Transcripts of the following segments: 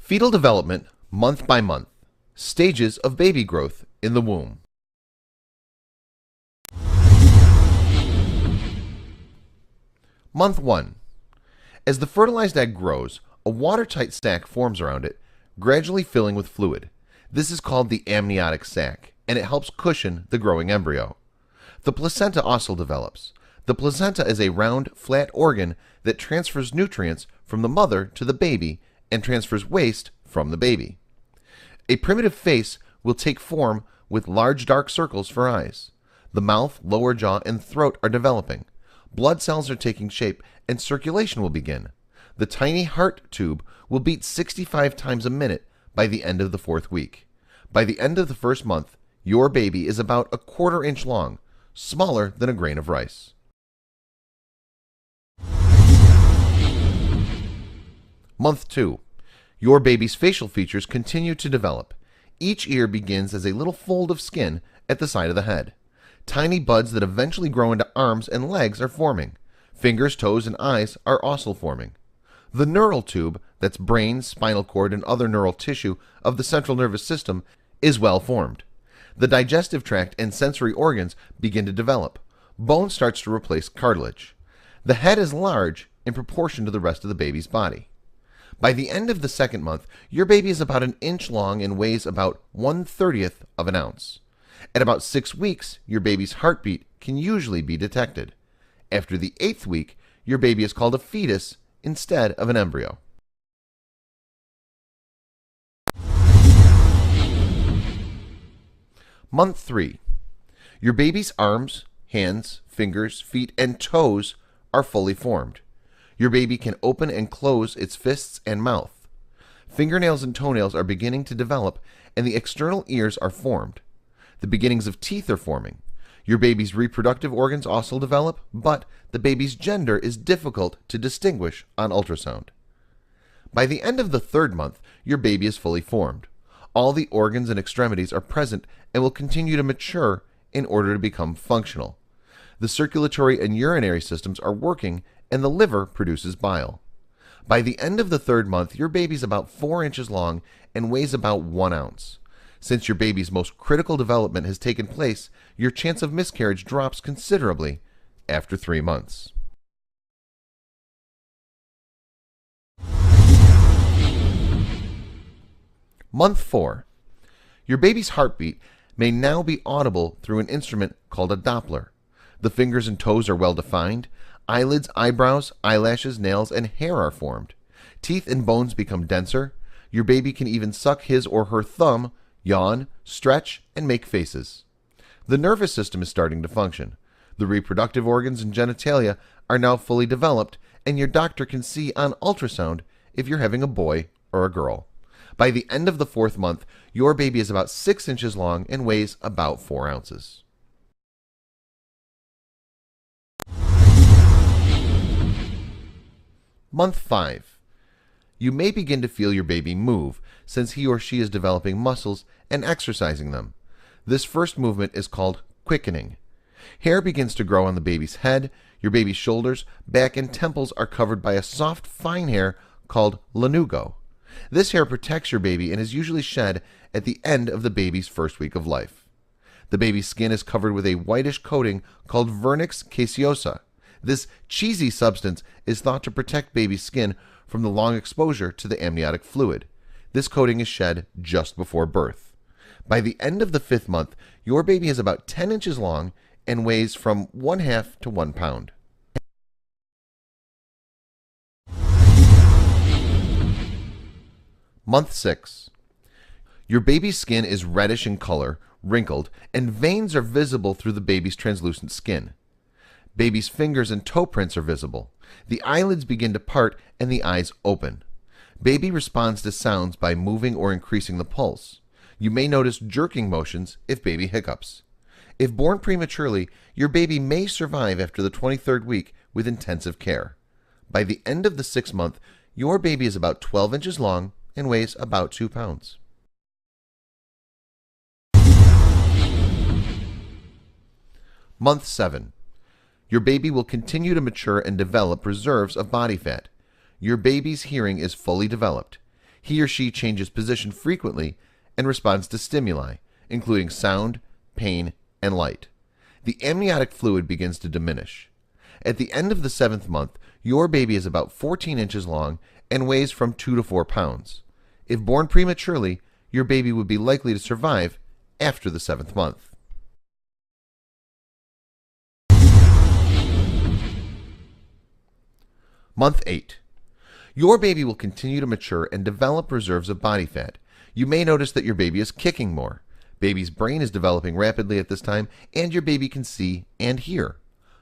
Fetal development, month by month. Stages of baby growth in the womb. Month 1. As the fertilized egg grows, a watertight sac forms around it, gradually filling with fluid. This is called the amniotic sac, and it helps cushion the growing embryo. The placenta also develops. The placenta is a round, flat organ that transfers nutrients from the mother to the baby and transfers waste from the baby. A primitive face will take form with large dark circles for eyes. The mouth, lower jaw, and throat are developing. Blood cells are taking shape and circulation will begin. The tiny heart tube will beat 65 times a minute by the end of the 4th week. By the end of the 1st month, your baby is about a 1/4 inch long, smaller than a grain of rice. Month 2. Your baby's facial features continue to develop. Each ear begins as a little fold of skin at the side of the head. Tiny buds that eventually grow into arms and legs are forming. Fingers, toes, and eyes are also forming. The neural tube, that's brain, spinal cord, and other neural tissue of the central nervous system, is well formed. The digestive tract and sensory organs begin to develop. Bone starts to replace cartilage. The head is large in proportion to the rest of the baby's body. By the end of the 2nd month, your baby is about an inch long and weighs about 1/30th of an ounce. At about 6 weeks, your baby's heartbeat can usually be detected. After the 8th week, your baby is called a fetus instead of an embryo. Month 3. Your baby's arms, hands, fingers, feet, and toes are fully formed. Your baby can open and close its fists and mouth. Fingernails and toenails are beginning to develop, and the external ears are formed. The beginnings of teeth are forming. Your baby's reproductive organs also develop, but the baby's gender is difficult to distinguish on ultrasound. By the end of the 3rd month, your baby is fully formed. All the organs and extremities are present and will continue to mature in order to become functional. The circulatory and urinary systems are working, and the liver produces bile. By the end of the 3rd month, your baby is about 4 inches long and weighs about 1 ounce. Since your baby's most critical development has taken place, your chance of miscarriage drops considerably after 3 months. Month 4. Your baby's heartbeat may now be audible through an instrument called a Doppler. The fingers and toes are well defined. Eyelids, eyebrows, eyelashes, nails, and hair are formed. Teeth and bones become denser. Your baby can even suck his or her thumb, yawn, stretch, and make faces. The nervous system is starting to function. The reproductive organs and genitalia are now fully developed, and your doctor can see on ultrasound if you're having a boy or a girl. By the end of the 4th month, your baby is about 6 inches long and weighs about 4 ounces. Month 5. You may begin to feel your baby move, since he or she is developing muscles and exercising them. This first movement is called quickening. Hair begins to grow on the baby's head. Your baby's shoulders, back, and temples are covered by a soft, fine hair called lanugo. This hair protects your baby and is usually shed at the end of the baby's 1st week of life. The baby's skin is covered with a whitish coating called vernix caseosa. This cheesy substance is thought to protect baby's skin from the long exposure to the amniotic fluid. This coating is shed just before birth. By the end of the 5th month, your baby is about 10 inches long and weighs from 1/2 to 1 pound. Month 6. Your baby's skin is reddish in color, wrinkled, and veins are visible through the baby's translucent skin. Baby's fingers and toe prints are visible. The eyelids begin to part and the eyes open. Baby responds to sounds by moving or increasing the pulse. You may notice jerking motions if baby hiccups. If born prematurely, your baby may survive after the 23rd week with intensive care. By the end of the 6th month, your baby is about 12 inches long and weighs about 2 pounds. Month 7. Your baby will continue to mature and develop reserves of body fat. Your baby's hearing is fully developed. He or she changes position frequently and responds to stimuli, including sound, pain, and light. The amniotic fluid begins to diminish. At the end of the 7th month, your baby is about 14 inches long and weighs from 2 to 4 pounds. If born prematurely, your baby would be likely to survive after the 7th month. Month 8. Your baby will continue to mature and develop reserves of body fat. You may notice that your baby is kicking more. Baby's brain is developing rapidly at this time, and your baby can see and hear.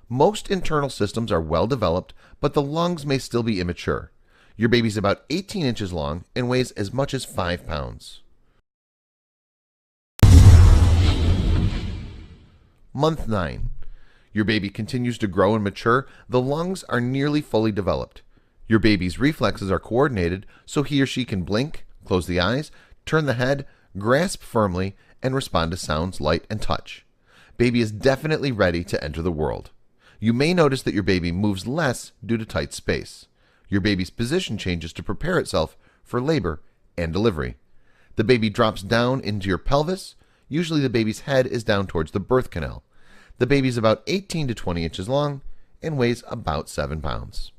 Most internal systems are well developed, but the lungs may still be immature. Your baby's about 18 inches long and weighs as much as 5 pounds. Month 9. Your baby continues to grow and mature. The lungs are nearly fully developed. Your baby's reflexes are coordinated so he or she can blink, close the eyes, turn the head, grasp firmly, and respond to sounds, light, and touch. Baby is definitely ready to enter the world. You may notice that your baby moves less due to tight space. Your baby's position changes to prepare itself for labor and delivery. The baby drops down into your pelvis. Usually the baby's head is down towards the birth canal. The baby is about 18 to 20 inches long and weighs about 7 pounds.